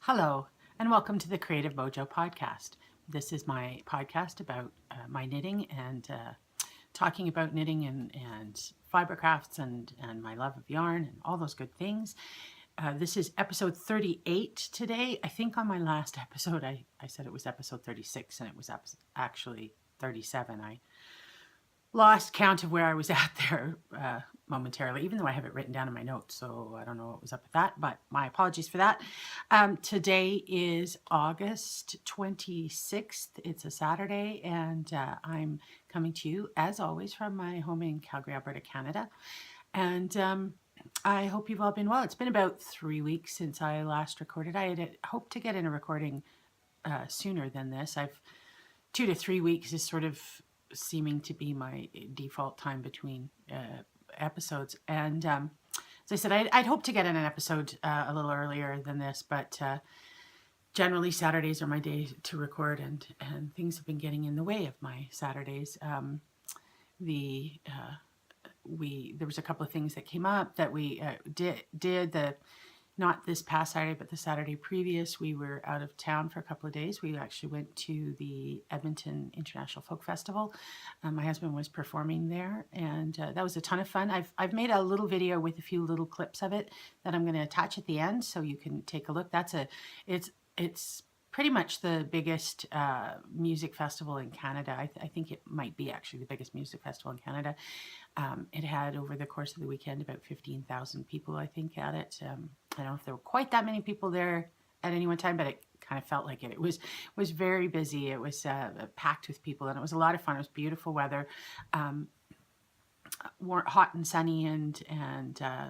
Hello, and welcome to the Creative Mojo podcast. This is my podcast about my knitting and talking about knitting and fiber crafts and my love of yarn and all those good things. This is episode 38 today. I think on my last episode I said it was episode 36 and it was actually 37. I lost count of where I was at there momentarily, even though I have it written down in my notes, so I don't know what was up with that, but my apologies for that. Today is August 26th. It's a Saturday, and I'm coming to you, as always, from my home in Calgary, Alberta, Canada. And I hope you've all been well. It's been about 3 weeks since I last recorded. I had hoped to get in a recording sooner than this. 2 to 3 weeks is sort of seeming to be my default time between episodes. And as I said, I'd hoped to get in an episode a little earlier than this, but generally Saturdays are my day to record, and things have been getting in the way of my Saturdays. There was a couple of things that came up that we did. Not this past Saturday, but the Saturday previous, we were out of town for a couple of days. We actually went to the Edmonton International Folk Festival. My husband was performing there, and that was a ton of fun. I've made a little video with a few little clips of it that I'm going to attach at the end, so you can take a look. It's pretty much the biggest music festival in Canada. I think it might be actually the biggest music festival in Canada. It had, over the course of the weekend, about 15,000 people, I think, at it. I don't know if there were quite that many people there at any one time, but it kind of felt like it. It was very busy. It was packed with people, and it was a lot of fun. It was beautiful weather, hot and sunny, and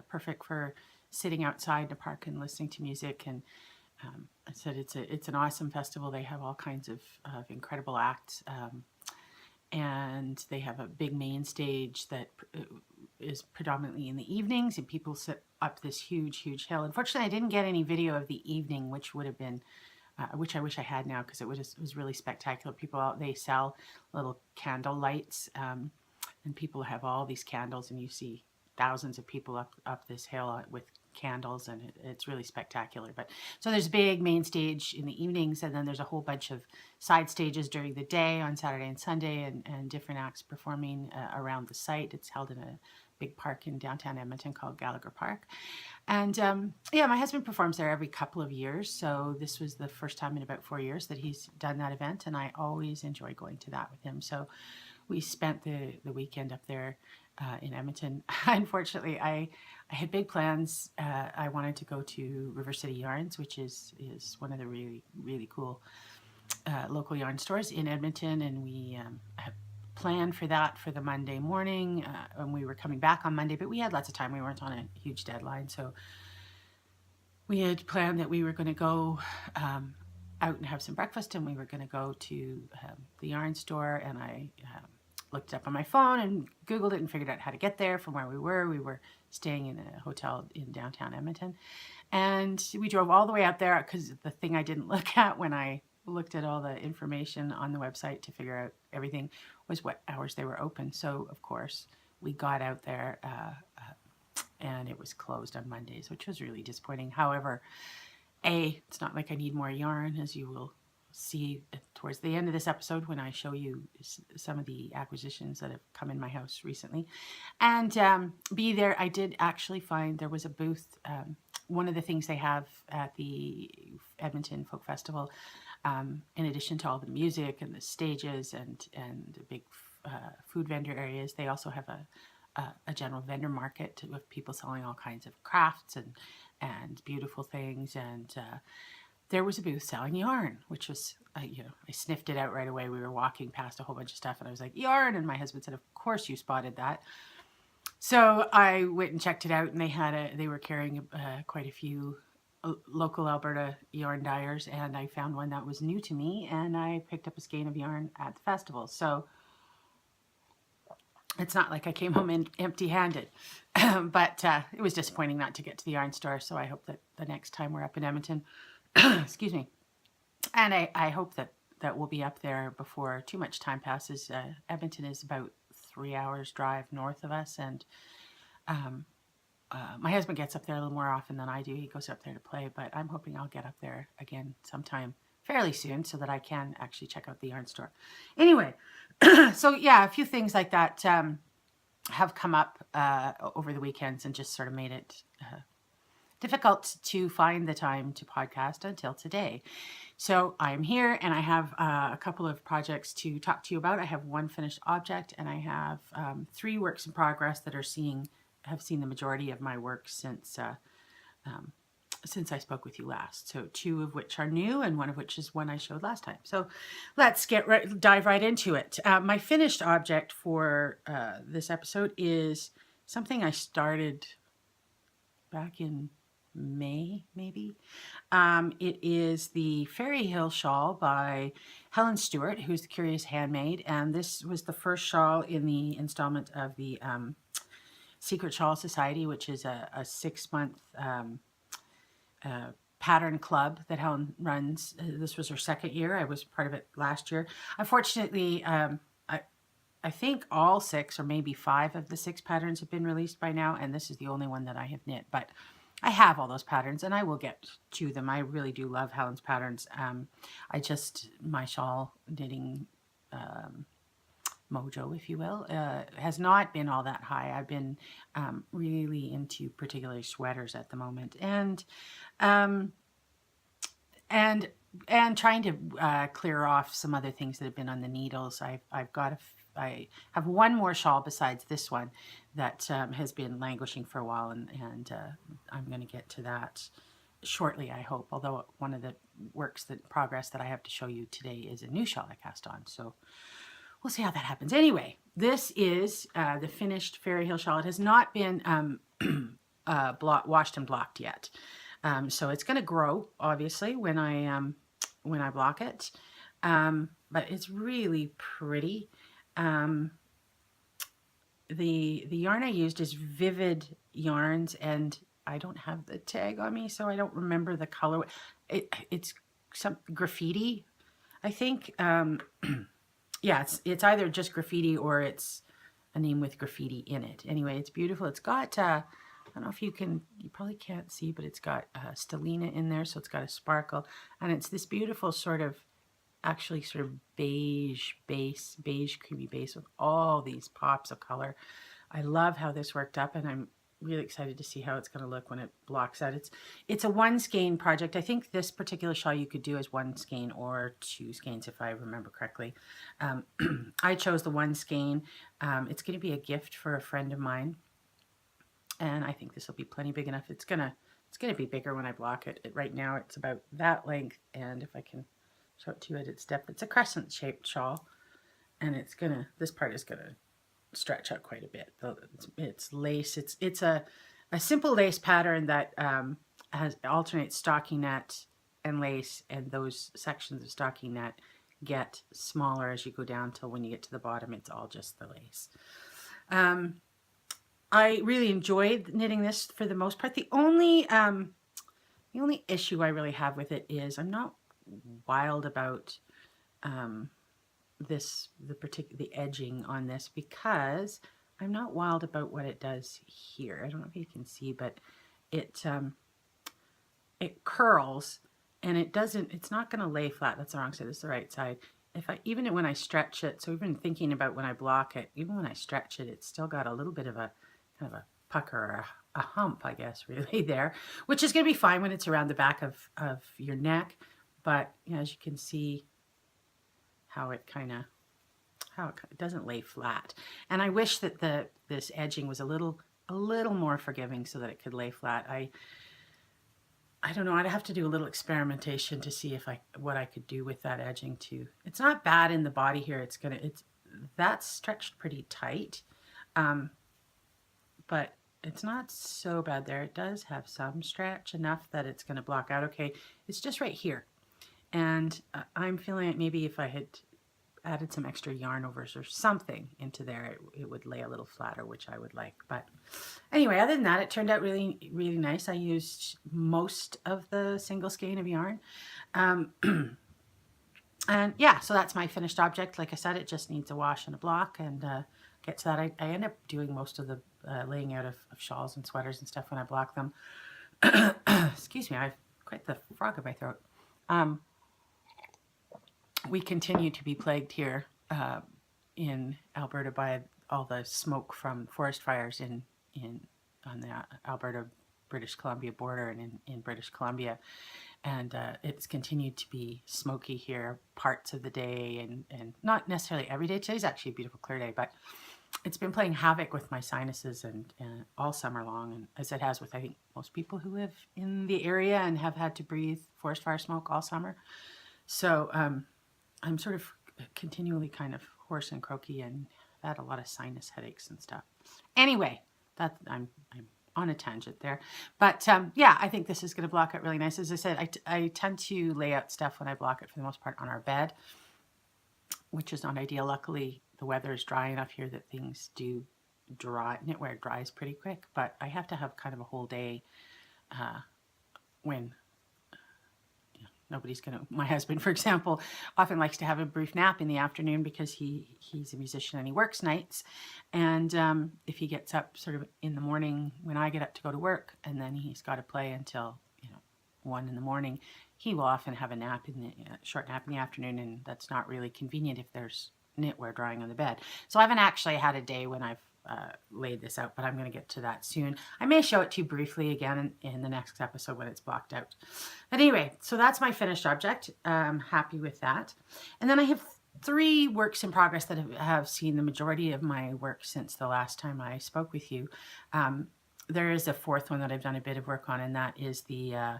perfect for sitting outside in a park and listening to music. And I said it's an awesome festival. They have all kinds of incredible acts. And they have a big main stage that is predominantly in the evenings, and people sit up this huge hill. Unfortunately, I didn't get any video of the evening, which would have been, which I wish I had now, because it was really spectacular. People out, they sell little candle lights, and people have all these candles, and you see thousands of people up this hill with candles, and it's really spectacular. But so there's a big main stage in the evenings, and then there's a whole bunch of side stages during the day on Saturday and Sunday, and different acts performing around the site. It's held in a big park in downtown Edmonton called Gallagher Park. And yeah, my husband performs there every couple of years, so this was the first time in about 4 years that he's done that event, and I always enjoy going to that with him. So we spent the weekend up there in Edmonton. Unfortunately, I had big plans. I wanted to go to River City Yarns, which is one of the really cool local yarn stores in Edmonton, and we had planned for that for the Monday morning, and we were coming back on Monday, but we had lots of time. We weren't on a huge deadline, so we had planned that we were going to go out and have some breakfast, and we were going to go to the yarn store, and I looked it up on my phone and Googled it and figured out how to get there from where we were. We were staying in a hotel in downtown Edmonton, and we drove all the way out there, because the thing I didn't look at when I looked at all the information on the website to figure out everything was what hours they were open. So of course we got out there and it was closed on Mondays, which was really disappointing. However, it's not like I need more yarn, as you will see towards the end of this episode when I show you some of the acquisitions that have come in my house recently. And there, I did actually find there was a booth. One of the things they have at the Edmonton Folk Festival, in addition to all the music and the stages and the big food vendor areas, they also have a general vendor market with people selling all kinds of crafts and beautiful things. And there was a booth selling yarn, which was, I sniffed it out right away. We were walking past a whole bunch of stuff, and I was like, yarn, and my husband said, of course you spotted that. So I went and checked it out, and they were carrying quite a few local Alberta yarn dyers, and I found one that was new to me, and I picked up a skein of yarn at the festival. So it's not like I came home empty-handed, but it was disappointing not to get to the yarn store. So I hope that the next time we're up in Edmonton, excuse me, and I hope that we'll be up there before too much time passes. Edmonton is about 3 hours drive north of us, and my husband gets up there a little more often than I do. He goes up there to play, but I'm hoping I'll get up there again sometime fairly soon so that I can actually check out the yarn store. Anyway, so yeah, a few things like that have come up over the weekends and just sort of made it difficult to find the time to podcast until today. So I'm here and I have a couple of projects to talk to you about. I have one finished object and I have 3 works in progress that have seen the majority of my work since I spoke with you last. So 2 of which are new and 1 of which is one I showed last time. So let's dive right into it. My finished object for this episode is something I started back in May, maybe. It is the Fairy Hill shawl by Helen Stewart, who's the Curious Handmaid. And this was the first shawl in the installment of the Secret Shawl Society, which is a 6-month pattern club that Helen runs. This was her 2nd year. I was part of it last year. Unfortunately, I think all 6 or maybe 5 of the 6 patterns have been released by now, and this is the only one that I have knit. But I have all those patterns, and I will get to them. I really do love Helen's patterns. My shawl knitting mojo, if you will, has not been all that high. I've been really into particularly sweaters at the moment, and trying to clear off some other things that have been on the needles. I have one more shawl besides this one that has been languishing for a while, and I'm going to get to that shortly, I hope. Although one of the works progress that I have to show you today is a new shawl I cast on, so we'll see how that happens. Anyway, this is the finished Fairy Hill shawl. It has not been washed and blocked yet, so it's going to grow obviously when I block it. But it's really pretty. The yarn I used is Vivid Yarns, and I don't have the tag on me, so I don't remember the color. It's some graffiti, I think. Yeah, it's either just graffiti or it's a name with graffiti in it. Anyway, it's beautiful. It's got, I don't know if you probably can't see, but it's got stellina in there, so it's got a sparkle. And it's this beautiful sort of beige creamy base with all these pops of color. I love how this worked up, and I'm really excited to see how it's going to look when it blocks out. It's a 1 skein project. I think this particular shawl you could do as 1 skein or 2 skeins if I remember correctly. I chose the 1 skein. It's going to be a gift for a friend of mine, and I think this will be plenty big enough. It's gonna be bigger when I block it. Right now it's about that length, and if I can show it to you at its depth, it's a crescent shaped shawl, and this part is gonna stretch out quite a bit. It's lace. It's a simple lace pattern that alternates stockinette and lace, and those sections of stockinette get smaller as you go down till when you get to the bottom it's all just the lace. I really enjoyed knitting this for the most part. The only issue I really have with it is I'm not wild about the edging on this, because I'm not wild about what it does here. I don't know if you can see, but it curls, and it's not going to lay flat. That's the wrong side. This is the right side. Even when I stretch it, so even thinking about when I block it, even when I stretch it, it's still got a little bit of a kind of a pucker or a hump, I guess, really there, which is going to be fine when it's around the back of your neck. But as you can see, how it doesn't lay flat. And I wish that this edging was a little more forgiving so that it could lay flat. I don't know, I'd have to do a little experimentation to see what I could do with that edging too. It's not bad in the body here. That's stretched pretty tight. But it's not so bad there. It does have some stretch, enough that it's going to block out okay. It's just right here. And I'm feeling like maybe if I had added some extra yarn overs or something into there, it would lay a little flatter, which I would like. But anyway, other than that, it turned out really, really nice. I used most of the single skein of yarn. And yeah, so that's my finished object. Like I said, it just needs a wash and a block, and get to that. I end up doing most of the laying out of shawls and sweaters and stuff when I block them. Excuse me, I've quite the frog in my throat. We continue to be plagued here in Alberta by all the smoke from forest fires on the Alberta British Columbia border and in British Columbia. And it's continued to be smoky here parts of the day, and not necessarily every day. Today's actually a beautiful clear day, but it's been playing havoc with my sinuses and all summer long, and as it has with, I think, most people who live in the area and have had to breathe forest fire smoke all summer. So I'm sort of continually kind of hoarse and croaky and had a lot of sinus headaches and stuff. Anyway, that I'm on a tangent there. But yeah, I think this is going to block it really nice. As I said, I tend to lay out stuff when I block it for the most part on our bed, which is not ideal. Luckily, the weather is dry enough here that things do dry. Knitwear dries pretty quick, but I have to have kind of a whole day when nobody's going to, my husband, for example, often likes to have a brief nap in the afternoon because he's a musician and he works nights. And if he gets up sort of in the morning when I get up to go to work, and then he's got to play until, 1 in the morning, he will often have a nap short nap in the afternoon, and that's not really convenient if there's knitwear drying on the bed. So I haven't actually had a day when I've laid this out, but I'm going to get to that soon. I may show it to you briefly again in the next episode when it's blocked out. But anyway, so that's my finished object. I'm happy with that. And then I have 3 works in progress that have seen the majority of my work since the last time I spoke with you. There is a 4th one that I've done a bit of work on, and that is the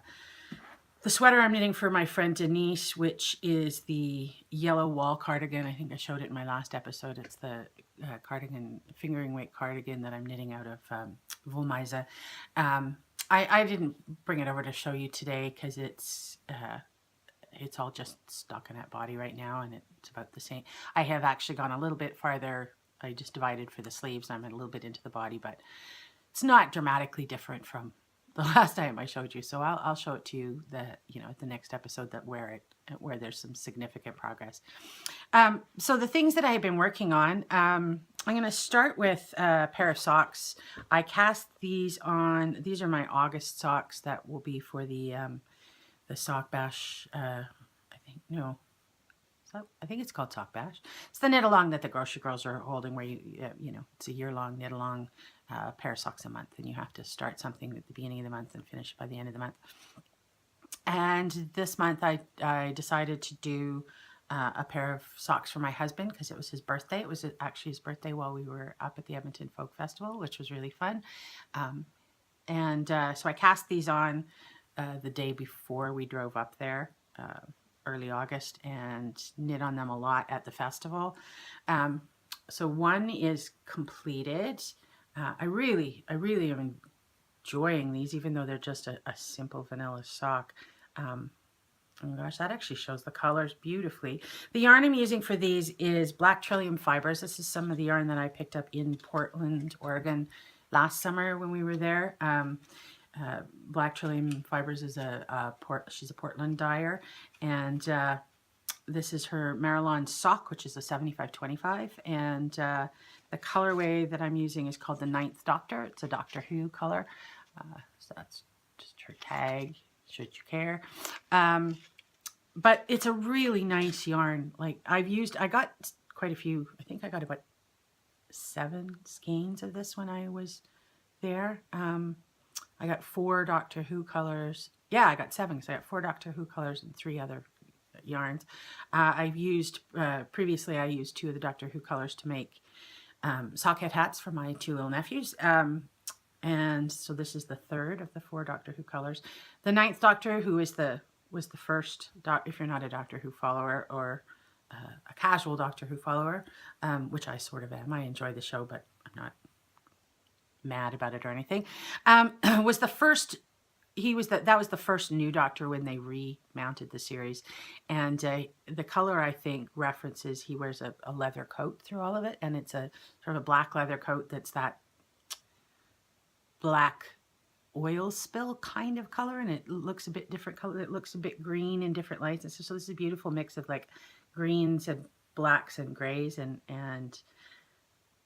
sweater I'm knitting for my friend Denise, which is the yellow wall cardigan. I think I showed it in my last episode. It's the cardigan, fingering weight cardigan that I'm knitting out of Woolmeise. I didn't bring it over to show you today because it's all just stockinette body right now, and it's about the same. I have actually gone a little bit farther. I just divided for the sleeves. I'm a little bit into the body, but it's not dramatically different from the last time I showed you. So I'll show it to you at the next episode where there's some significant progress. So the things that I have been working on, I'm going to start with a pair of socks. I cast these on. These are my August socks that will be for the sock bash. I think it's called Sock Bash. It's the knit along that the grocery girls are holding, where it's a year-long knit along, pair of socks a month, and you have to start something at the beginning of the month and finish by the end of the month. And this month I decided to do a pair of socks for my husband because it was his birthday. It was actually his birthday while we were up at the Edmonton Folk Festival, which was really fun. So I cast these on the day before we drove up there, early August, and knit on them a lot at the festival. So one is completed. I really am enjoying these, even though they're just a simple vanilla sock. Oh my gosh, that actually shows the colors beautifully. The yarn I'm using for these is Black Trillium Fibers. This is some of the yarn that I picked up in Portland, Oregon last summer when we were there. Black Trillium Fibers is she's a Portland dyer, and this is her Marilyn sock, which is a 75-25, and the colorway that I'm using is called the Ninth Doctor. It's a Doctor Who color, so that's just her tag, should you care. But it's a really nice yarn. Like I got quite a few. I think I got about 7 skeins of this when I was there. I got 4 Doctor Who colors. Yeah, I got 7. So I got 4 Doctor Who colors and 3 other yarns. I've used, previously I used 2 of the Doctor Who colors to make socket hats for my 2 little nephews. And so this is the 3rd of the 4 Doctor Who colors. The 9th Doctor Who was the first, if you're not a Doctor Who follower or a casual Doctor Who follower, which I sort of am. I enjoy the show, but I'm not mad about it or anything. Was the first. That was the first new Doctor when they remounted the series, and the color I think references he wears a leather coat through all of it, and it's a sort of a black leather coat that's that black oil spill kind of color, and it looks a bit different color. It looks a bit green in different lights, and so this is a beautiful mix of like greens and blacks and grays, and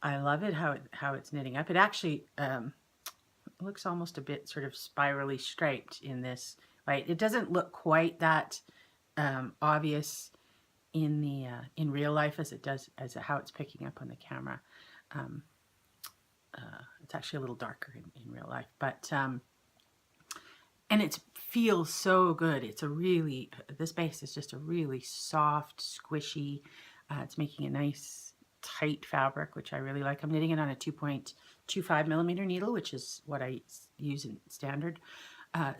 I love it how it's knitting up. It actually looks almost a bit sort of spirally striped in this, right? It doesn't look quite that obvious in the in real life as it does as how it's picking up on the camera. Um, it's actually a little darker in real life, but and it feels so good. It's a really, this base is just a really soft, squishy. It's making a nice tight fabric, which I really like. I'm knitting it on a 2.25 millimeter needle, which is what I use in standard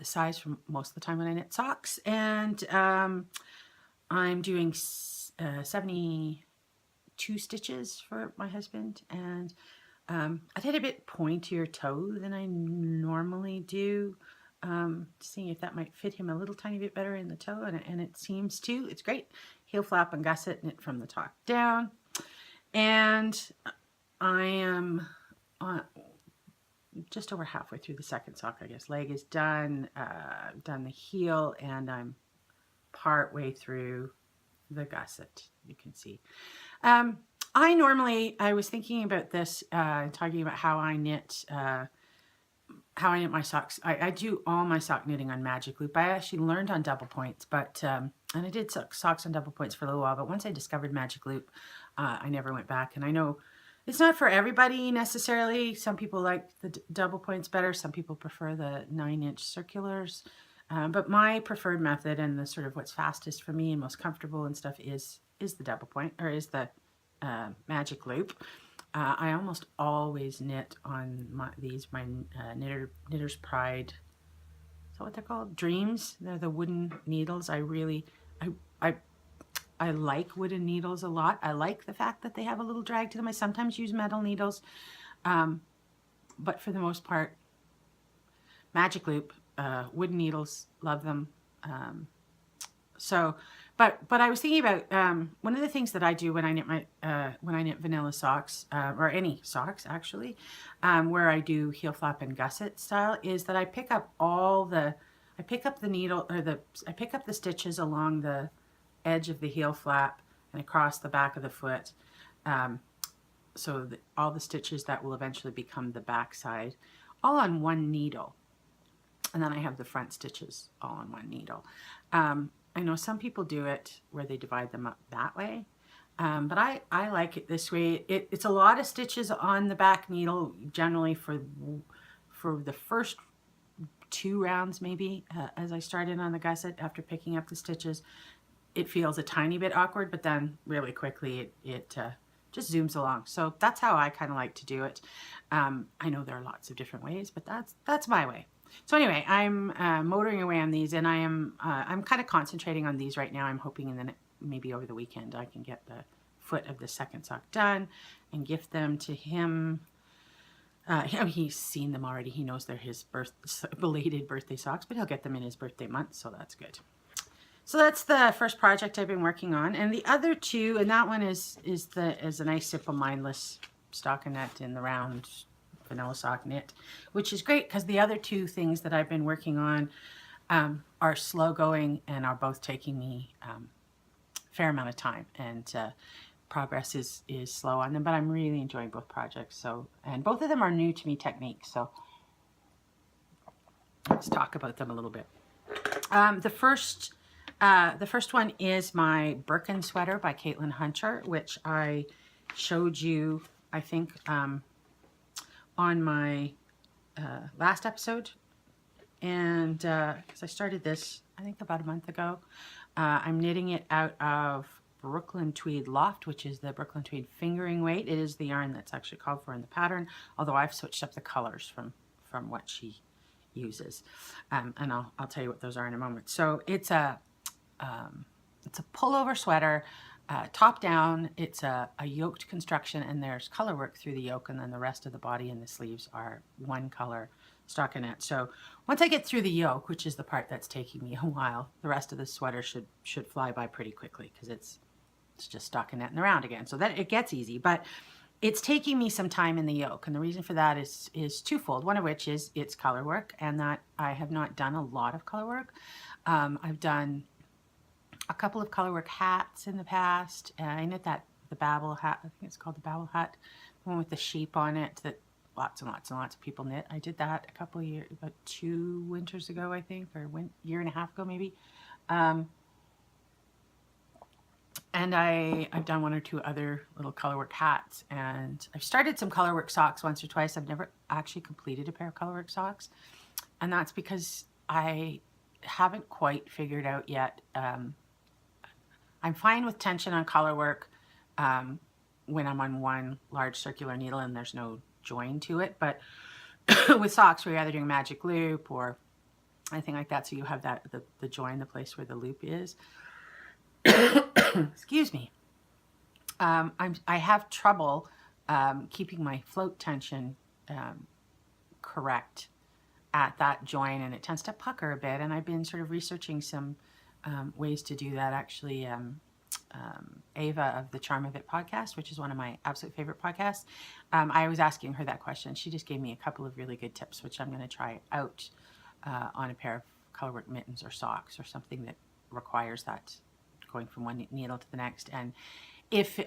size for most of the time when I knit socks. And I'm doing 72 stitches for my husband, and I did a bit pointier toe than I normally do, seeing if that might fit him a little tiny bit better in the toe, and it seems to. It's great. Heel flap and gusset, knit from the top down, and I am just over halfway through the second sock, I guess. Leg is done, done the heel, and I'm part way through the gusset, you can see. I was thinking about this, talking about how I knit my socks. I do all my sock knitting on magic loop. I actually learned on double points, but and I did socks on double points for a little while, but once I discovered magic loop, I never went back. And I know it's not for everybody necessarily. Some people like the double points better. Some people prefer the 9-inch circulars. But my preferred method, and the sort of what's fastest for me and most comfortable and stuff, is the double point, or is the magic loop. I almost always knit on my Knitter's Pride. Is that what they're called? Dreams. They're the wooden needles. I like wooden needles a lot. I like the fact that they have a little drag to them. I sometimes use metal needles, but for the most part, magic loop. Wooden needles, love them. But I was thinking about one of the things that I do when I knit vanilla socks, or any socks actually, where I do heel flap and gusset style, is that I pick up the needle, or I pick up the stitches along the edge of the heel flap and across the back of the foot, so that all the stitches that will eventually become the back side, all on one needle. And then I have the front stitches all on one needle. I know some people do it where they divide them up that way, but I like it this way. It's a lot of stitches on the back needle, generally for the first 2 rounds maybe, as I start in on the gusset. After picking up the stitches, it feels a tiny bit awkward, but then really quickly it just zooms along. So that's how I kind of like to do it. I know there are lots of different ways, but that's my way. So anyway, I'm motoring away on these, and I'm kind of concentrating on these right now. I'm hoping then maybe over the weekend I can get the foot of the second sock done and gift them to him. He's seen them already. He knows they're his belated birthday socks, but he'll get them in his birthday month, so that's good. So that's the first project I've been working on, and the other two, and that one is a nice, simple, mindless stockinette in the round vanilla sock knit, which is great because the other 2 things that I've been working on are slow going and are both taking me a fair amount of time, and progress is slow on them, but I'm really enjoying both projects. So, and both of them are new to me techniques, so let's talk about them a little bit. The first one is my Birkin sweater by Caitlin Hunter, which I showed you, I think, on my last episode, and because I started this I think about a month ago. I'm knitting it out of Brooklyn Tweed Loft, which is the Brooklyn Tweed fingering weight. It is the yarn that's actually called for in the pattern, although I've switched up the colors from what she uses, and I'll tell you what those are in a moment. So it's a pullover sweater, top down. It's a yoked construction, and there's color work through the yoke, and then the rest of the body and the sleeves are one color stockinette. So once I get through the yoke, which is the part that's taking me a while, the rest of the sweater should fly by pretty quickly, because it's just stockinetting around again. So that it gets easy, but it's taking me some time in the yoke, and the reason for that is twofold. One of which is it's color work, and that I have not done a lot of color work. I've done a couple of colorwork hats in the past. I knit the Babel hat. I think it's called the Babel hat. one with the sheep on it that lots and lots and lots of people knit. I did that a couple of years, about 2 winters ago, I think, or year and a half ago maybe. And I've done 1 or 2 other little colorwork hats, and I've started some colorwork socks once or twice. I've never actually completed a pair of colorwork socks, and that's because I haven't quite figured out yet. I'm fine with tension on colorwork when I'm on one large circular needle and there's no join to it, but with socks where you're either doing magic loop or anything like that, so you have that the join, the place where the loop is. Excuse me. I have trouble keeping my float tension correct at that join, and it tends to pucker a bit, and I've been sort of researching some ways to do that. Actually, Ava of the Charm of It podcast, which is one of my absolute favorite podcasts, I was asking her that question. She just gave me a couple of really good tips, which I'm going to try out on a pair of colorwork mittens or socks or something that requires that going from one needle to the next. And if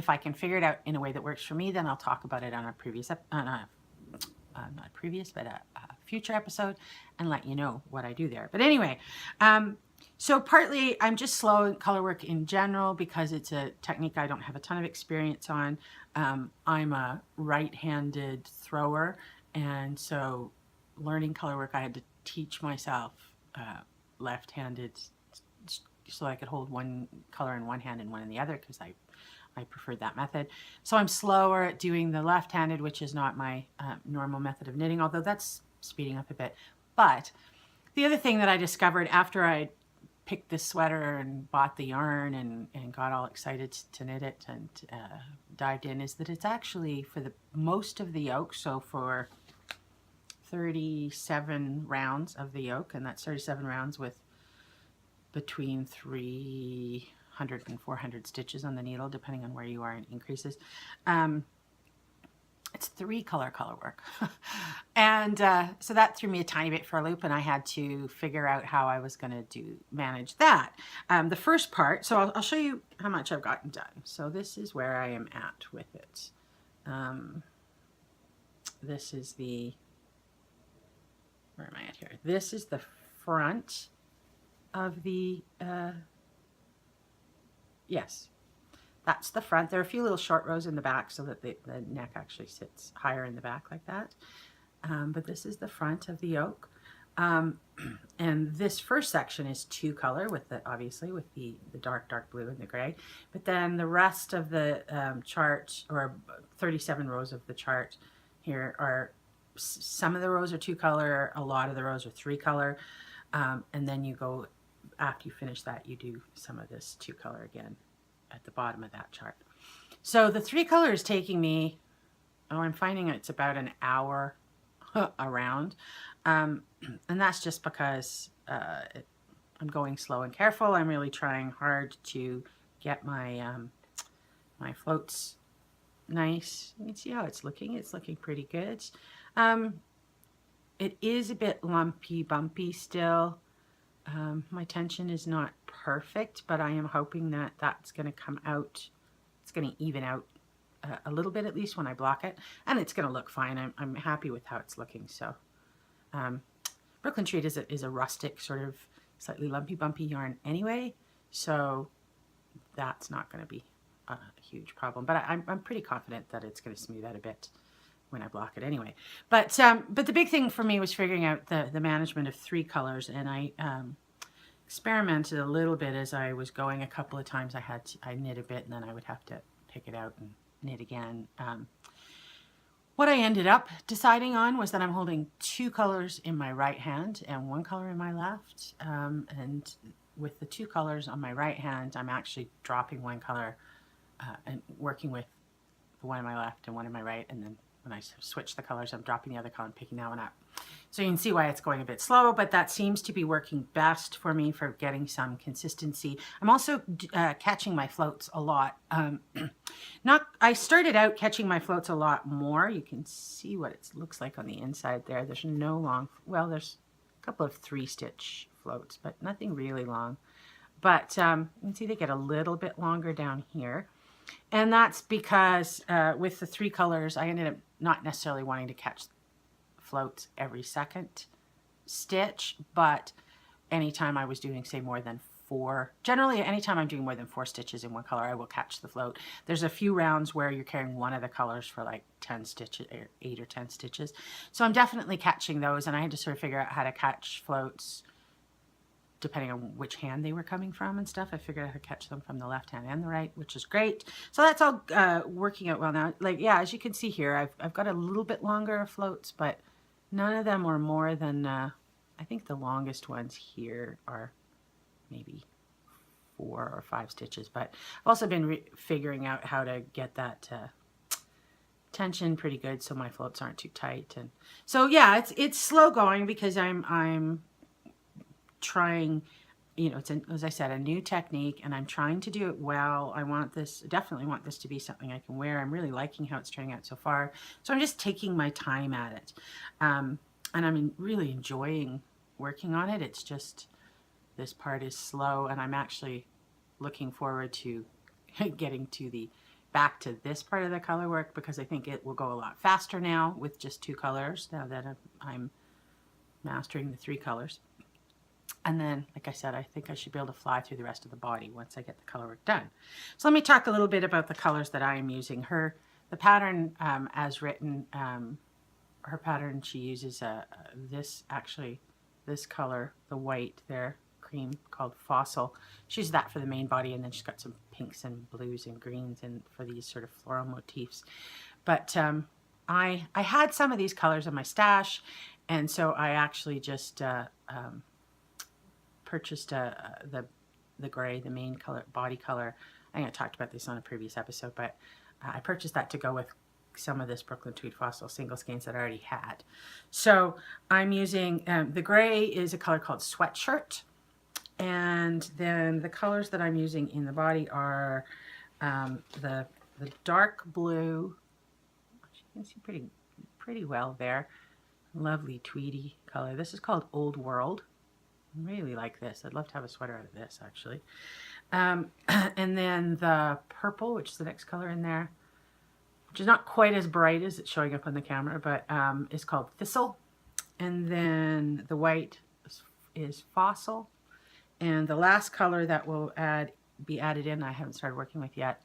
I can figure it out in a way that works for me, then I'll talk about it on a future episode and let you know what I do there. But anyway, so partly I'm just slow in colorwork in general because it's a technique I don't have a ton of experience on. I'm a right-handed thrower, and so learning colorwork I had to teach myself left-handed so I could hold one color in one hand and one in the other, because I preferred that method. So I'm slower at doing the left-handed, which is not my normal method of knitting, although that's speeding up a bit. But the other thing that I discovered after I picked this sweater and bought the yarn and got all excited to knit it and dived in, is that it's actually for the most of the yoke, so for 37 rounds of the yoke, and that's 37 rounds with between 300 and 400 stitches on the needle, depending on where you are in increases. It's 3-color work. And so that threw me a tiny bit for a loop, and I had to figure out how I was going to manage that. The first part, so I'll show you how much I've gotten done. So this is where I am at with it. This is where am I at here? This is the front of the, yes, that's the front. There are a few little short rows in the back so that the neck actually sits higher in the back like that. But this is the front of the yoke. And this first section is 2-color with obviously with the dark blue and the gray. But then the rest of the chart, or 37 rows of the chart here, are some of the rows are 2-color, a lot of the rows are 3-color. And then you go, after you finish that, you do some of this 2-color again at the bottom of that chart. So the 3-color is taking me, I'm finding it's about an hour around. And that's just because I'm going slow and careful. I'm really trying hard to get my my floats nice. You can see how it's looking. It's looking pretty good. It is a bit lumpy, bumpy still. My tension is not perfect, but I am hoping that that's going to come out. It's going to even out a little bit, at least when I block it, and it's going to look fine. I'm happy with how it's looking. So Brooklyn Treat is a rustic, sort of slightly lumpy, bumpy yarn anyway, so that's not going to be a huge problem. But I'm pretty confident that it's going to smooth out a bit when I block it anyway. But the big thing for me was figuring out the management of 3 colors, and I experimented a little bit as I was going. A couple of times I knit a bit, and then I would have to pick it out and knit again. What I ended up deciding on was that I'm holding 2 colors in my right hand and 1 color in my left. And with the 2 colors on my right hand, I'm actually dropping 1 color and working with the one in my left and one in my right, and then when I switch the colors, I'm dropping the other color and picking that one up. So you can see why it's going a bit slow, but that seems to be working best for me for getting some consistency. I'm also catching my floats a lot. I started out catching my floats a lot more. You can see what it looks like on the inside there. There's no long, well, there's a couple of 3-stitch floats, but nothing really long. But you can see they get a little bit longer down here. And that's because with the 3 colors, I ended up not necessarily wanting to catch floats every second stitch, but anytime I was doing, say, more than 4, generally anytime I'm doing more than 4 stitches in one color, I will catch the float. There's a few rounds where you're carrying one of the colors for like 10 stitches, 8 or 10 stitches. So I'm definitely catching those, and I had to sort of figure out how to catch floats depending on which hand they were coming from and stuff. I figured out how to catch them from the left hand and the right, which is great. So that's all working out well now. Like, yeah, as you can see here, I've got a little bit longer floats, but none of them are more than, I think the longest ones here are maybe 4 or 5 stitches, but I've also been figuring out how to get that tension pretty good so my floats aren't too tight. And so yeah, it's slow going because I'm trying, you know, it's as I said, a new technique, and I'm trying to do it well. I want this, definitely want this to be something I can wear. I'm really liking how it's turning out so far, so I'm just taking my time at it, and I'm really enjoying working on it. It's just this part is slow, and I'm actually looking forward to getting to back to this part of the color work, because I think it will go a lot faster now with just 2 colors, now that I'm mastering the 3 colors. And then, like I said, I think I should be able to fly through the rest of the body once I get the color work done. So let me talk a little bit about the colors that I am using. The pattern as written, her pattern, she uses this color, the white there, cream, called Fossil. She uses that for the main body, and then she's got some pinks and blues and greens and for these sort of floral motifs. But I had some of these colors in my stash, and so I actually just purchased the gray, the main color, body color. I think I talked about this on a previous episode, but I purchased that to go with some of this Brooklyn Tweed Fossil single skeins that I already had. So I'm using, the gray is a color called Sweatshirt, and then the colors that I'm using in the body are the dark blue, which you can see pretty well there, lovely tweedy color. This is called Old World. I really like this. I'd love to have a sweater out of this, actually. And then the purple, which is the next color in there, which is not quite as bright as it's showing up on the camera, but is called Thistle. And then the white is Fossil. And the last color that will be added in, I haven't started working with yet,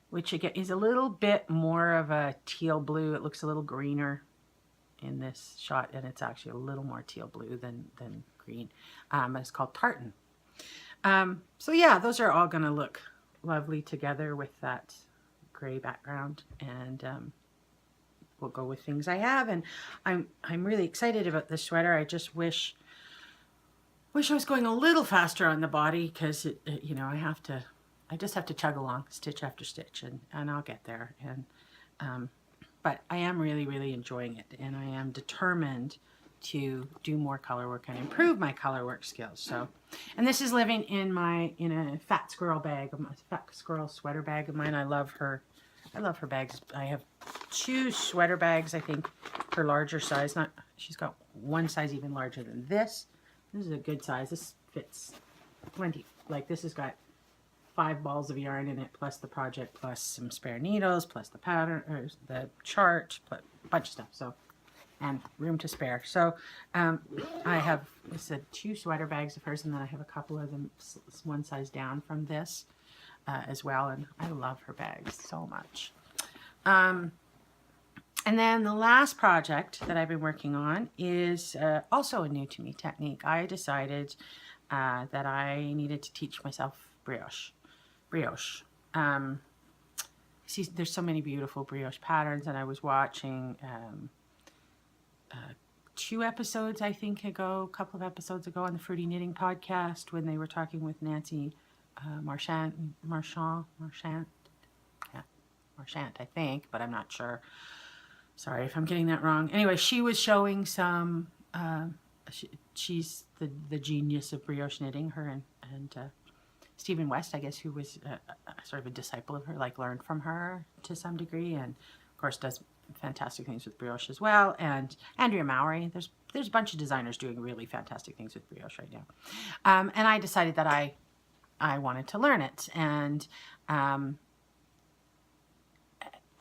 which again is a little bit more of a teal blue. It looks a little greener in this shot, and it's actually a little more teal blue than green. It's called Tartan. So yeah, those are all going to look lovely together with that gray background, and will go with things I have. And I'm really excited about this sweater. I just wish I was going a little faster on the body, because you know, I just have to chug along stitch after stitch, and I'll get there. And but I am really enjoying it, and I am determined to do more color work and improve my color work skills. So, and this is living in a fat squirrel bag, a fat squirrel sweater bag of mine. I love her bags. I have 2 sweater bags, I think, for larger size. She's got one size even larger than this. This is a good size. This fits plenty. Like, this has got 5 balls of yarn in it, plus the project, plus some spare needles, plus the pattern, or the chart, plus a bunch of stuff. So, and room to spare. So I have, I said, 2 sweater bags of hers, and then I have a couple of them one size down from this as well. And I love her bags so much. And then the last project that I've been working on is also a new to me technique. I decided that I needed to teach myself brioche. See, there's so many beautiful brioche patterns, and I was watching 2 episodes, I think, a couple of episodes ago on the Fruity Knitting podcast, when they were talking with Nancy Marchant, I think, but I'm not sure. Sorry if I'm getting that wrong. Anyway, she was showing some, she's the genius of brioche knitting, her and Stephen West, I guess, who was sort of a disciple of her, like learned from her to some degree, and of course does fantastic things with brioche as well. And Andrea Mowry, there's a bunch of designers doing really fantastic things with brioche right now. And I decided that I wanted to learn it, and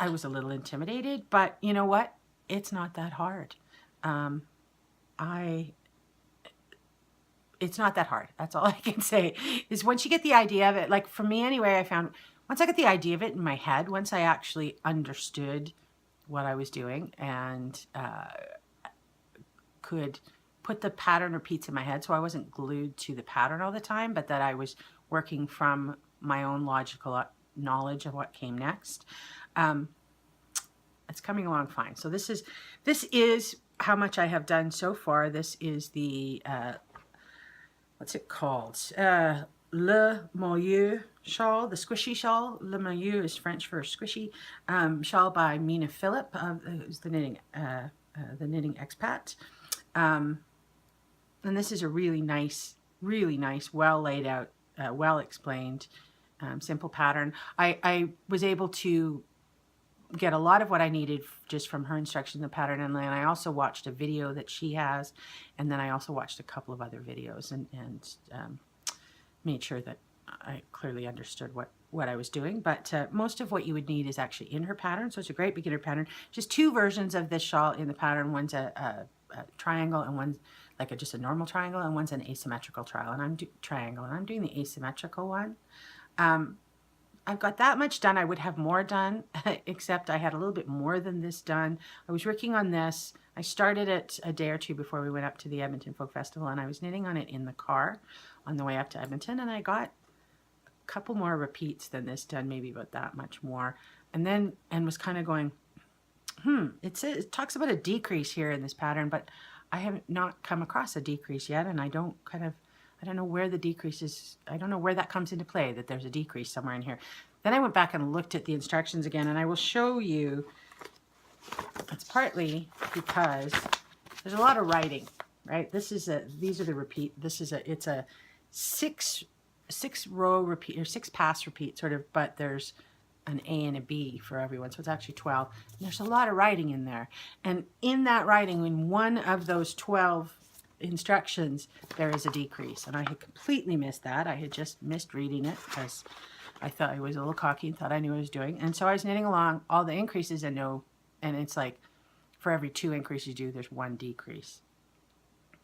I was a little intimidated, but you know what? It's not that hard. Um, it's not that hard. That's all I can say, is once you get the idea of it, like for me anyway, I found once I got the idea of it in my head, once I actually understood what I was doing and could put the pattern repeats in my head, so I wasn't glued to the pattern all the time, but that I was working from my own logical knowledge of what came next. It's coming along fine. So this is how much I have done so far. This is the what's it called? Le Moyeu shawl, the squishy shawl. Le Moyeu is French for squishy. Shawl by Mina Phillip, who's the knitting expat. And this is a really nice, well laid out, well explained, simple pattern. I was able to get a lot of what I needed just from her instructions in the pattern, and then I also watched a video that she has, and then I also watched a couple of other videos and made sure that I clearly understood what I was doing. But most of what you would need is actually in her pattern, so it's a great beginner pattern. Just two versions of this shawl in the pattern. One's a triangle, and one's like just a normal triangle, and one's an asymmetrical triangle, and I'm doing the asymmetrical one. I've got that much done. I would have more done, except I had a little bit more than this done. I was working on this. I started it a day or two before we went up to the Edmonton Folk Festival, and I was knitting on it in the car on the way up to Edmonton, and I got a couple more repeats than this done, maybe about that much more, and was kind of going, it talks about a decrease here in this pattern, but I have not come across a decrease yet, and I don't know where the decrease is. I don't know where that comes into play, that there's a decrease somewhere in here. Then I went back and looked at the instructions again, and I will show you. It's partly because there's a lot of writing, right? These are the repeat. It's a six row repeat, or 6 pass repeat sort of, but there's an A and a B for everyone, so it's actually 12. And there's a lot of writing in there, and in that writing, in one of those 12 instructions, there is a decrease, and I had completely missed that. I had just missed reading it because I thought I was a little cocky and thought I knew what I was doing. And so I was knitting along all the increases and it's like for every 2 increases you do, there's 1 decrease,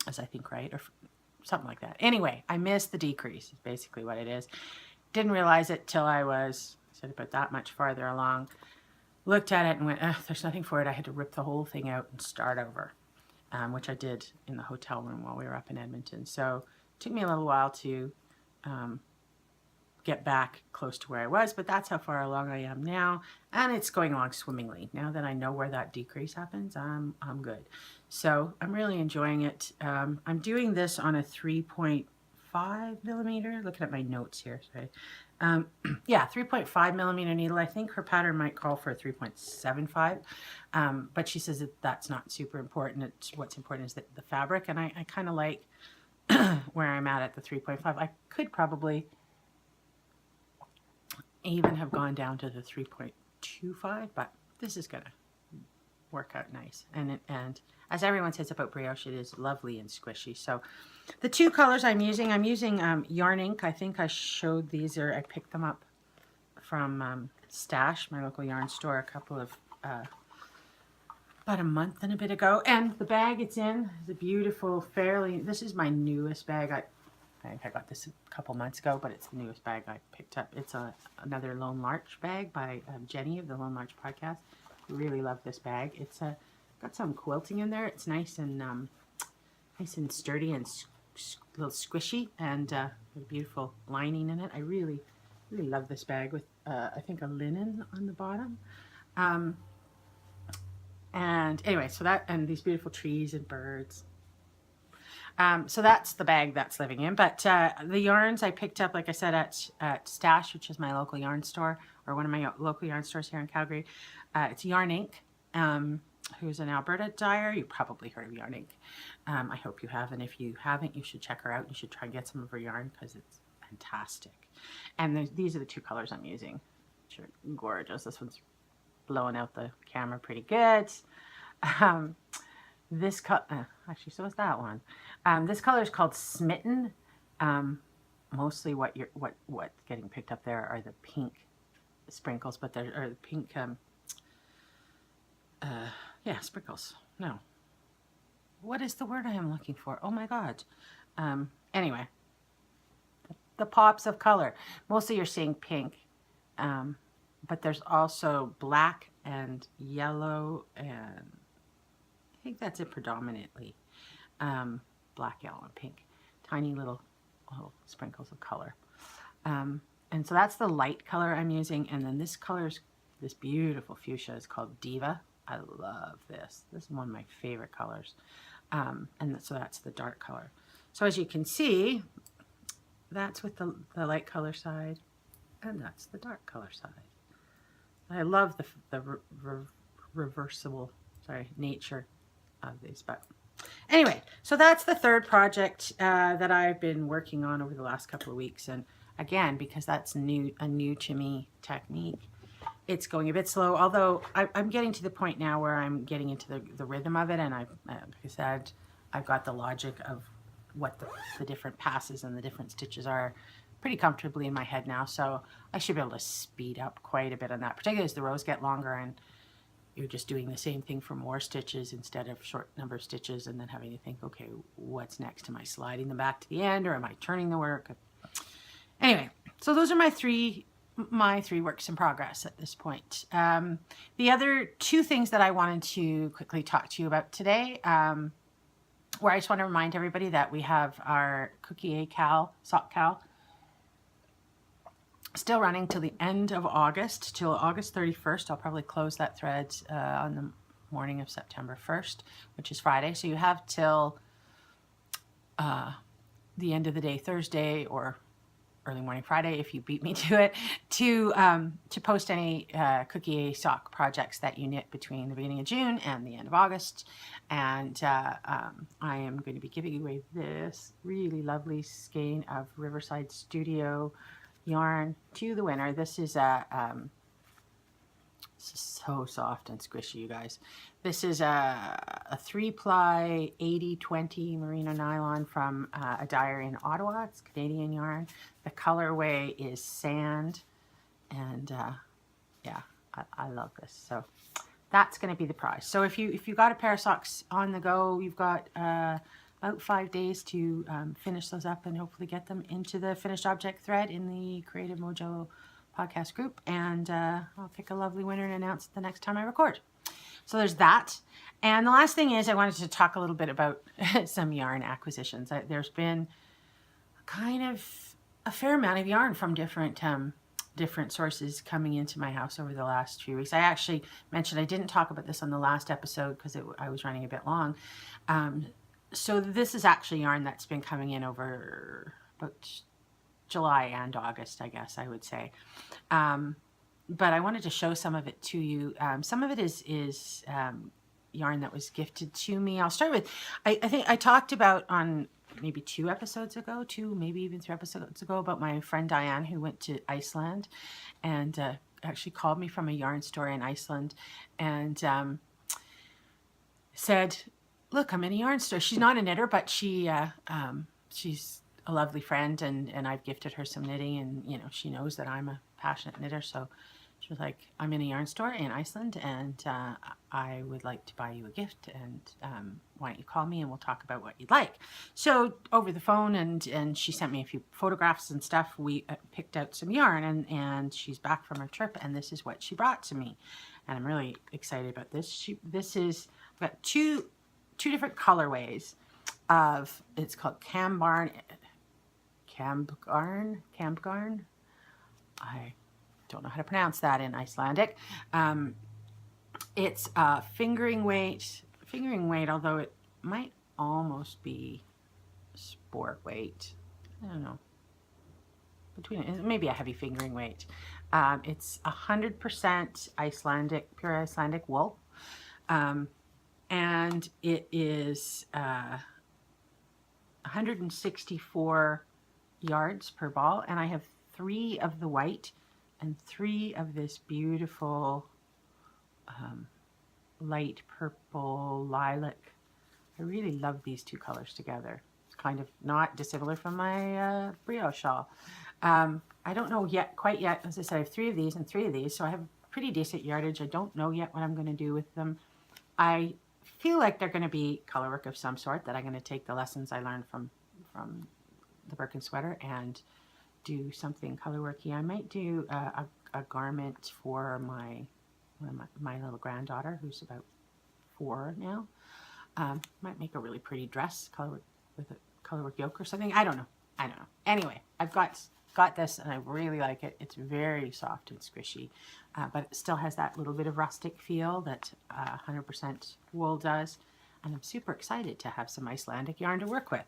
as I think, right? Or something like that. Anyway, I missed the decrease, is basically what it is. Didn't realize it till I was about that much farther along. Looked at it and went, there's nothing for it. I had to rip the whole thing out and start over. Which I did in the hotel room while we were up in Edmonton. So it took me a little while to get back close to where I was, but that's how far along I am now, and it's going along swimmingly. Now that I know where that decrease happens, I'm good. So I'm really enjoying it. I'm doing this on a 3.5 millimeter. Looking at my notes here, sorry. Yeah, 3.5 millimeter needle. I think her pattern might call for a 3.75, but she says that that's not super important. What's important is the fabric, and I kind of like where I'm at the 3.5. I could probably even have gone down to the 3.25, but this is gonna work out nice. And as everyone says about brioche, it is lovely and squishy. So the 2 colors I'm using Yarn Ink. I think I showed these, or I picked them up from Stash, my local yarn store, a couple of about a month and a bit ago. And the bag it's in is a beautiful, this is my newest bag. I think I got this a couple months ago, but it's the newest bag I picked up. It's another Lone Larch bag by Jenny of the Lone Larch podcast. Really love this bag. It's got some quilting in there. It's nice and sturdy and a little squishy, and a beautiful lining in it. I really love this bag with I think a linen on the bottom. And anyway, so that, and these beautiful trees and birds. So that's the bag that's living in. But the yarns I picked up, like I said, at Stash, which is my local yarn store, or one of my local yarn stores here in Calgary. It's Yarn Ink, who's an Alberta dyer. You probably heard of Yarn Ink. I hope you have, and if you haven't, you should check her out. You should try and get some of her yarn because it's fantastic. And these are the 2 colors I'm using, which are gorgeous. This one's blowing out the camera pretty good. This color, actually, so is that one. This color is called Smitten. Mostly what's getting picked up there are the pink sprinkles, but there are the pink yeah, sprinkles. No. What is the word I am looking for? Oh my God. Anyway, the pops of color. Mostly you're seeing pink, but there's also black and yellow, and I think that's it predominantly. Black, yellow, and pink. Tiny little sprinkles of color. And so that's the light color I'm using. And then this color is this beautiful fuchsia. Is called Diva. I love this. This is one of my favorite colors. And so that's the dark color. So as you can see, that's with the light color side, and that's the dark color side. I love the reversible, nature of these. But anyway, so that's the third project that I've been working on over the last couple of weeks. And again, because that's a new to me technique, it's going a bit slow, although I'm getting to the point now where I'm getting into the rhythm of it. And like I said, I've got the logic of what the different passes and the different stitches are pretty comfortably in my head now. So I should be able to speed up quite a bit on that, particularly as the rows get longer and you're just doing the same thing for more stitches instead of short number of stitches, and then having to think, okay, what's next? Am I sliding them back to the end, or am I turning the work? Anyway, so those are my three works in progress at this point. The other two things that I wanted to quickly talk to you about today, where I just want to remind everybody that we have our Cookie A Cal, Sock Cal, still running till the end of August, till August 31st. I'll probably close that thread on the morning of September 1st, which is Friday. So you have till the end of the day, Thursday, or early morning Friday, if you beat me to it, to post any Cookie A sock projects that you knit between the beginning of June and the end of August. And I am going to be giving away this really lovely skein of Riverside Studio yarn to the winner. This is so soft and squishy, you guys. This is a 3-ply 80/20 merino nylon from a dyer in Ottawa. It's Canadian yarn. The colorway is sand, and yeah, I love this. So that's going to be the prize. So if you got a pair of socks on the go, you've got about 5 days to finish those up and hopefully get them into the finished object thread in the Creative Mojo podcast group, and I'll pick a lovely winner and announce it the next time I record. So there's that. And the last thing is I wanted to talk a little bit about some yarn acquisitions. There's been kind of a fair amount of yarn from different sources coming into my house over the last few weeks. I actually mentioned I didn't talk about this on the last episode because I was running a bit long. So this is actually yarn that's been coming in over about July and August, I guess I would say. But I wanted to show some of it to you. Some of it is yarn that was gifted to me. I'll start with, I think I talked about on maybe 2 episodes ago, maybe even 3 episodes ago, about my friend Diane who went to Iceland and actually called me from a yarn store in Iceland and said, look, I'm in a yarn store. She's not a knitter, but she's a lovely friend, and I've gifted her some knitting, and you know, she knows that I'm a passionate knitter. So she was like, I'm in a yarn store in Iceland, and I would like to buy you a gift, and why don't you call me and we'll talk about what you'd like. So over the phone, and she sent me a few photographs and stuff. We picked out some yarn, and she's back from her trip, and this is what she brought to me, and I'm really excited about this. I've got two different colorways of, it's called Camp Garn. I don't know how to pronounce that in Icelandic. It's fingering weight, although it might almost be sport weight. I don't know. Maybe a heavy fingering weight. It's 100% Icelandic, pure Icelandic wool. And it is 164 yards per ball, and I have 3 of the white and 3 of this beautiful light purple lilac. I really love these 2 colors together. It's kind of not dissimilar from my brioche shawl. I don't know quite yet. As I said, I have 3 of these and 3 of these, so I have pretty decent yardage. I don't know yet what I'm going to do with them. I feel like they're going to be color work of some sort, that I'm going to take the lessons I learned from the Birkin sweater and do something color worky. I might do a garment for my little granddaughter, who's about 4 now. Might make a really pretty dress, with a color work yoke or something. I don't know. Anyway, I've got this and I really like it. It's very soft and squishy, but it still has that little bit of rustic feel that 100% wool does. And I'm super excited to have some Icelandic yarn to work with.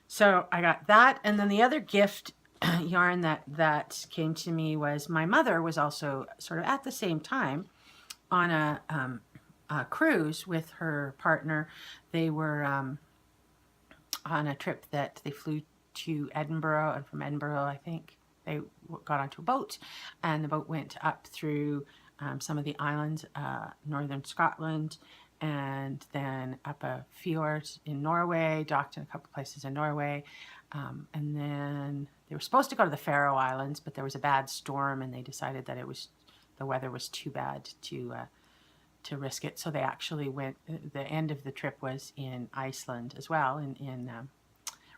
So I got that. And then the other gift yarn that came to me was, my mother was also sort of at the same time on a cruise with her partner. They were on a trip that they flew to Edinburgh, and from Edinburgh, I think they got onto a boat, and the boat went up through some of the islands, northern Scotland, and then up a fjord in Norway, docked in a couple places in Norway, and then they were supposed to go to the Faroe Islands, but there was a bad storm, and they decided that the weather was too bad to risk it. So they actually went, the end of the trip was in Iceland as well, in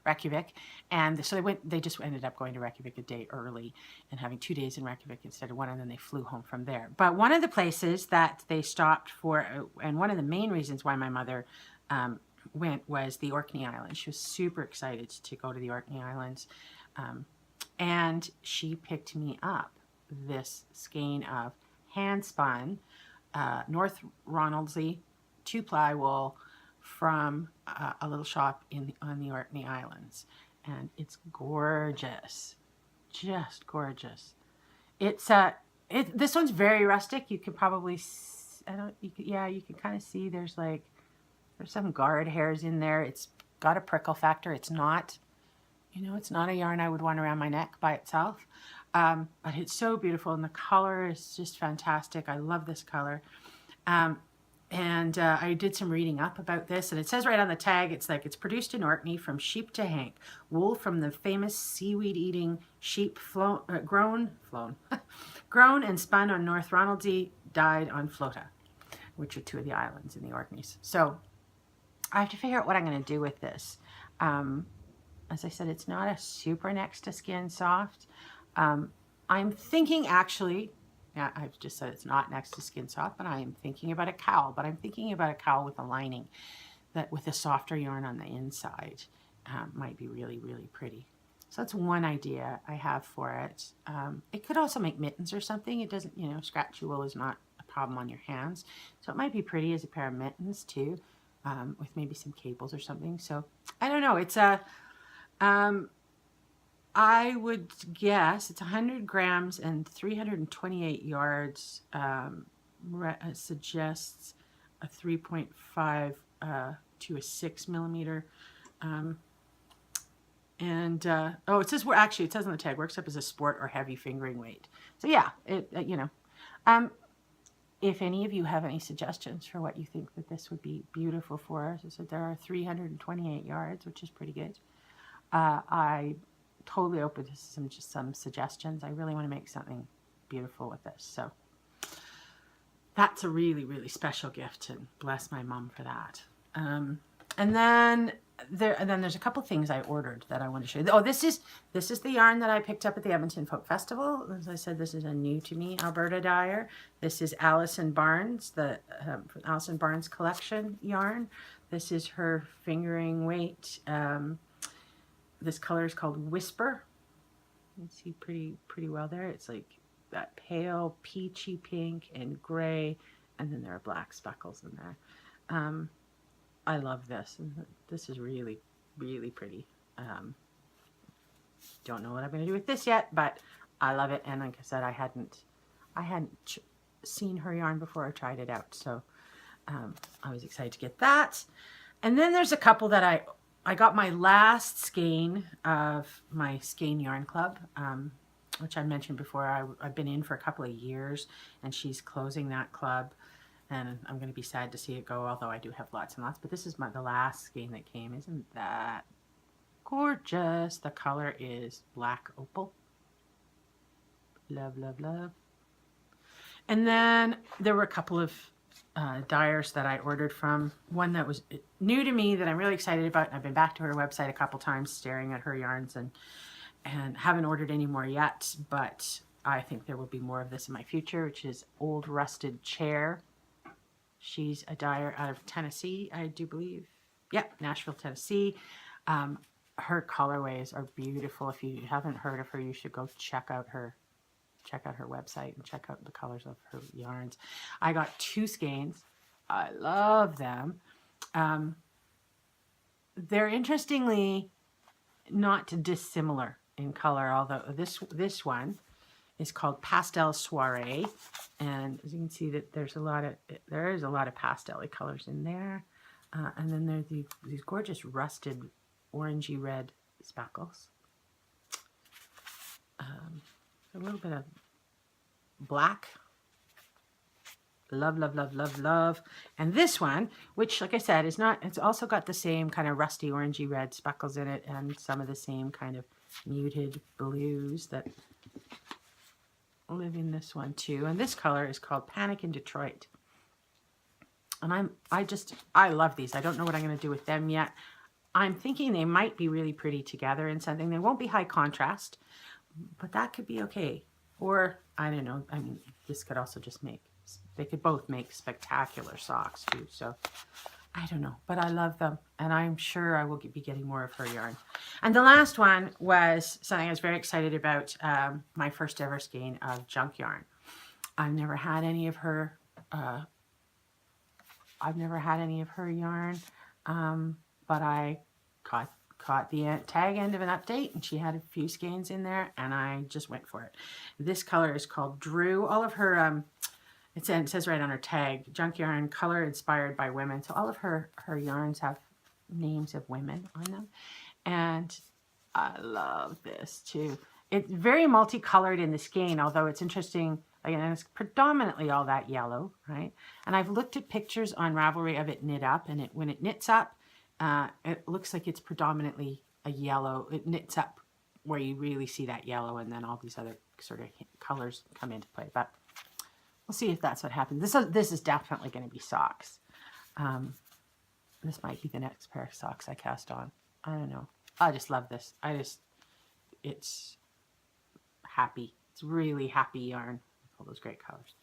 Reykjavik. And so they just ended up going to Reykjavik a day early and having 2 days in Reykjavik instead of 1, and then they flew home from there. But one of the places that they stopped for, and one of the main reasons why my mother went, was the Orkney Islands. She was super excited to go to the Orkney Islands. And she picked me up this skein of hand-spun North Ronaldsay 2-ply wool from a little shop on the Orkney Islands, and it's gorgeous, just gorgeous. It's this one's very rustic. You could probably you can kind of see there's some guard hairs in there. It's got a prickle factor. It's not, it's not a yarn I would want around my neck by itself. But it's so beautiful, and the color is just fantastic. I love this color. And I did some reading up about this, and it says right on the tag, it's produced in Orkney from sheep to hank. Wool from the famous seaweed-eating sheep grown and spun on North Ronaldsay, dyed on Flota, which are 2 of the islands in the Orkneys. So I have to figure out what I'm going to do with this. As I said, it's not a super next to skin soft. I'm thinking, actually, yeah, I've just said it's not next to skin soft, but I am thinking about a cowl. But I'm thinking about a cowl with a lining, that with a softer yarn on the inside might be really, really pretty. So that's one idea I have for it. It could also make mittens or something. It doesn't, scratchy wool is not a problem on your hands. So it might be pretty as a pair of mittens too, with maybe some cables or something. So I don't know. It's a... I would guess it's 100 grams and 328 yards. Suggests a 3.5 to a 6 millimeter. It says it says on the tag, works up as a sport or heavy fingering weight. So yeah, if any of you have any suggestions for what you think that this would be beautiful for, as I said, there are 328 yards, which is pretty good. I totally open to some suggestions. I really want to make something beautiful with this. So that's a really, really special gift, and bless my mom for that. And then there's a couple things I ordered that I want to show you. Oh, this is the yarn that I picked up at the Edmonton Folk Festival. As I said, this is a new to me Alberta dyer. This is Alison Barnes, the Alison Barnes collection yarn. This is her fingering weight. This color is called Whisper. You can see pretty well there. It's like that pale peachy pink and gray, and then there are black speckles in there. I love this. This is really, really pretty. Don't know what I'm going to do with this yet, but I love it. And like I said, I hadn't seen her yarn before I tried it out, so I was excited to get that. And then there's a couple that I got my last skein of my Skein Yarn Club, which I mentioned before. I've been in for a couple of years, and she's closing that club, and I'm going to be sad to see it go, although I do have lots and lots. But this is the last skein that came. Isn't that gorgeous? The color is black opal. Love, love, love. And then there were a couple of dyers that I ordered from. One that was new to me that I'm really excited about. I've been back to her website a couple times staring at her yarns and haven't ordered any more yet, but I think there will be more of this in my future, which is Old Rusted Chair. She's a dyer out of Tennessee, I do believe. Yep, Nashville, Tennessee. Her colorways are beautiful. If you haven't heard of her, you should go check out her website and check out the colors of her yarns. I got 2 skeins. I love them. They're interestingly not dissimilar in color, although this one is called Pastel Soiree, and as you can see that there is a lot of pastel-y colors in there, and then there's these gorgeous rusted orangey red spackles, a little bit of black. Love, love, love, love, love. And this one, which like I said is not, it's also got the same kind of rusty orangey red speckles in it and some of the same kind of muted blues that live in this one too. And this color is called Panic in Detroit. And I love these. I don't know what I'm going to do with them yet. I'm thinking they might be really pretty together in something. They won't be high contrast, but that could be okay. Or, I don't know, I mean, this could also just they could both make spectacular socks too. So, I don't know, but I love them. And I'm sure I will be getting more of her yarn. And the last one was something I was very excited about, my first ever skein of junk yarn. I've never had any of her, yarn, but I caught the tag end of an update, and she had a few skeins in there, and I just went for it. This color is called Drew. All of her, it says right on her tag, junk yarn, color inspired by women. So all of her yarns have names of women on them, and I love this too. It's very multicolored in the skein, although it's interesting. Again, it's predominantly all that yellow, right? And I've looked at pictures on Ravelry of it knit up, and when it knits up, it looks like it's predominantly a yellow. It knits up where you really see that yellow, and then all these other sort of colors come into play. But we'll see if that's what happens. This is definitely going to be socks. This might be the next pair of socks I cast on. I don't know. I just love this. It's happy. It's really happy yarn. All those great colors.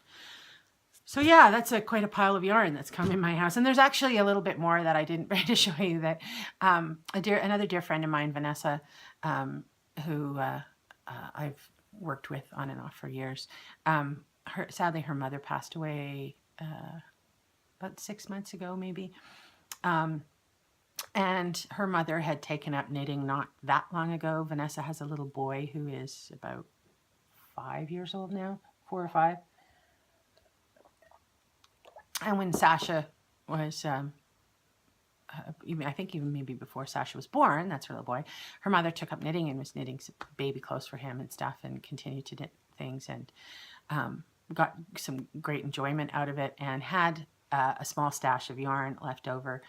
So yeah, that's quite a pile of yarn that's come in my house. And there's actually a little bit more that I didn't bring to show you that another dear friend of mine, Vanessa, who I've worked with on and off for years. Sadly, her mother passed away about 6 months ago, maybe. And her mother had taken up knitting not that long ago. Vanessa has a little boy who is about 5 years old now, 4 or 5. And when Sasha was, I think even maybe before Sasha was born, that's her little boy, her mother took up knitting and was knitting some baby clothes for him and stuff, and continued to knit things, and got some great enjoyment out of it, and had a small stash of yarn left over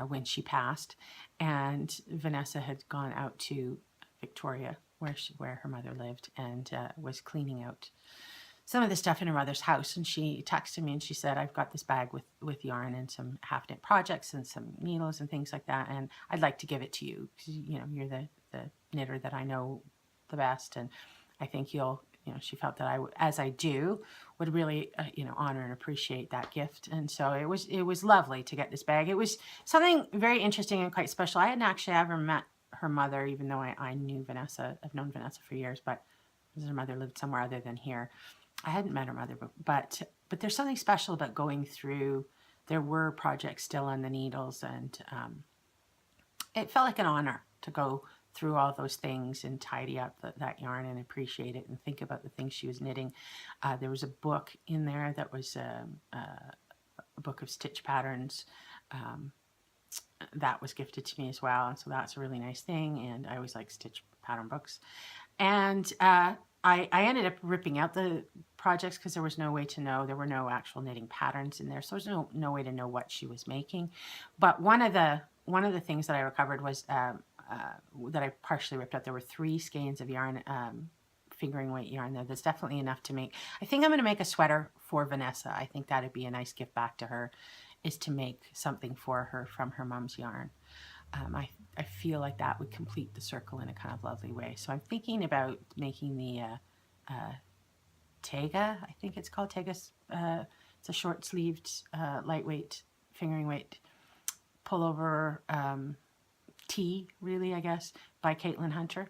when she passed. And Vanessa had gone out to Victoria, where her mother lived, and was cleaning out some of the stuff in her mother's house, and she texted me and she said, I've got this bag with yarn and some half knit projects and some needles and things like that, and I'd like to give it to you because you're the knitter that I know the best, and I think she felt that I would, as I do, would really honor and appreciate that gift. And so it was lovely to get this bag. It was something very interesting and quite special. I hadn't actually ever met her mother, even though I knew Vanessa. I've known Vanessa for years, but her mother lived somewhere other than here. I hadn't met her mother, but there's something special about going through. There were projects still on the needles, and it felt like an honor to go through all those things and tidy up that yarn and appreciate it and think about the things she was knitting. There was a book in there that was a book of stitch patterns that was gifted to me as well, and so that's a really nice thing, and I always like stitch pattern books. And I ended up ripping out the projects because there was no way to know. There were no actual knitting patterns in there, so there's no way to know what she was making. But one of the things that I recovered was that I partially ripped out. There were 3 skeins of yarn, fingering weight yarn there. There's definitely enough to make. I think I'm going to make a sweater for Vanessa. I think that'd be a nice gift back to her, is to make something for her from her mom's yarn. I feel like that would complete the circle in a kind of lovely way. So I'm thinking about making the Tega, I think it's called Tega. It's a short-sleeved, lightweight, fingering weight pullover tee, really, I guess, by Caitlin Hunter.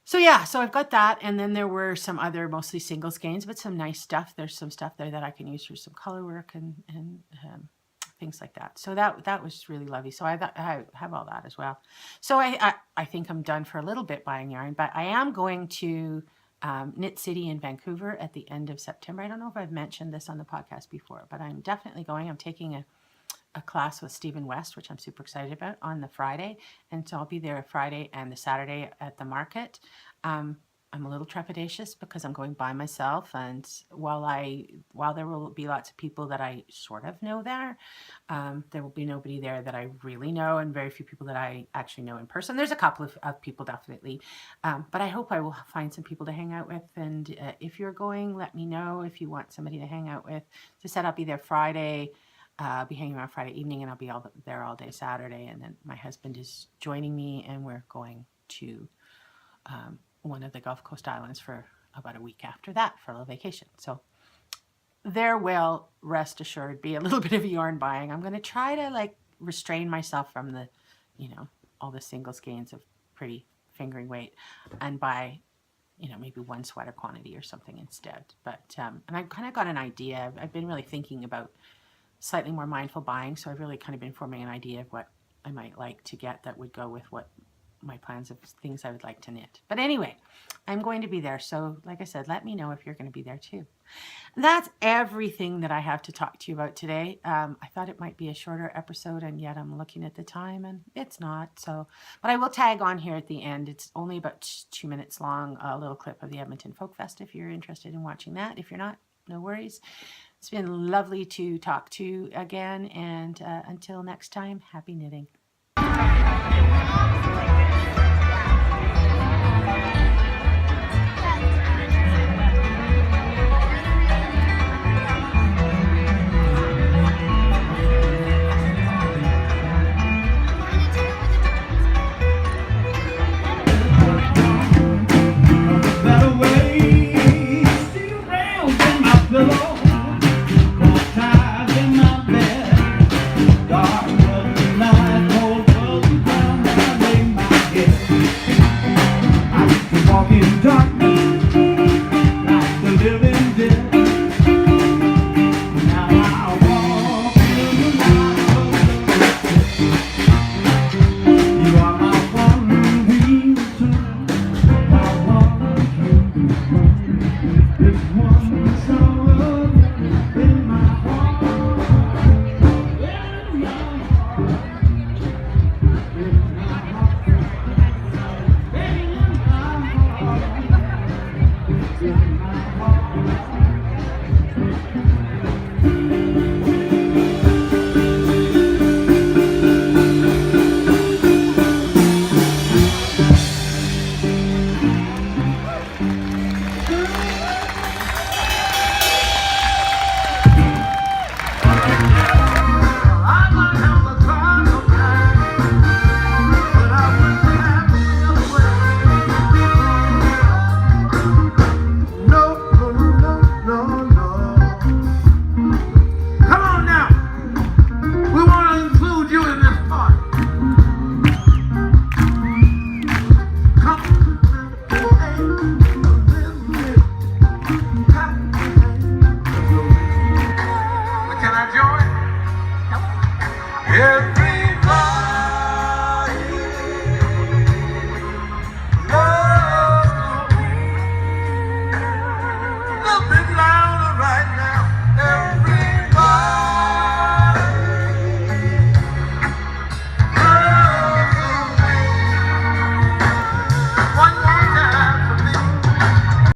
So yeah, so I've got that, and then there were some other mostly single skeins, but some nice stuff. There's some stuff there that I can use for some color work and things like that. So that was really lovely. So I have all that as well. So I think I'm done for a little bit buying yarn, but I am going to Knit City in Vancouver at the end of September. I don't know if I've mentioned this on the podcast before, but I'm definitely going. I'm taking a class with Stephen West, which I'm super excited about, on the Friday. And so I'll be there Friday and the Saturday at the market. I'm a little trepidatious because I'm going by myself, and while there will be lots of people that I sort of know there will be nobody there that I really know, and very few people that I actually know in person. There's a couple of people definitely, but I hope I will find some people to hang out with. And if you're going, let me know if you want somebody to hang out with. As I said, I'll be there Friday. I'll be hanging around Friday evening, and I'll be there all day Saturday. And then my husband is joining me, and we're going to one of the Gulf Coast Islands for about a week after that for a little vacation. So there will, rest assured, be a little bit of yarn buying. I'm going to try to restrain myself from the, all the single skeins of pretty fingering weight, and buy, maybe one sweater quantity or something instead. But, and I've kind of got an idea. I've been really thinking about slightly more mindful buying. So I've really kind of been forming an idea of what I might like to get that would go with what my plans of things I would like to knit. But anyway, I'm going to be there. So like I said, let me know if you're going to be there too. That's everything that I have to talk to you about today. I thought it might be a shorter episode, and yet I'm looking at the time and it's not. So, but I will tag on here at the end. It's only about 2 minutes long, a little clip of the Edmonton Folk Fest if you're interested in watching that. If you're not, no worries. It's been lovely to talk to you again, and until next time, happy knitting. Every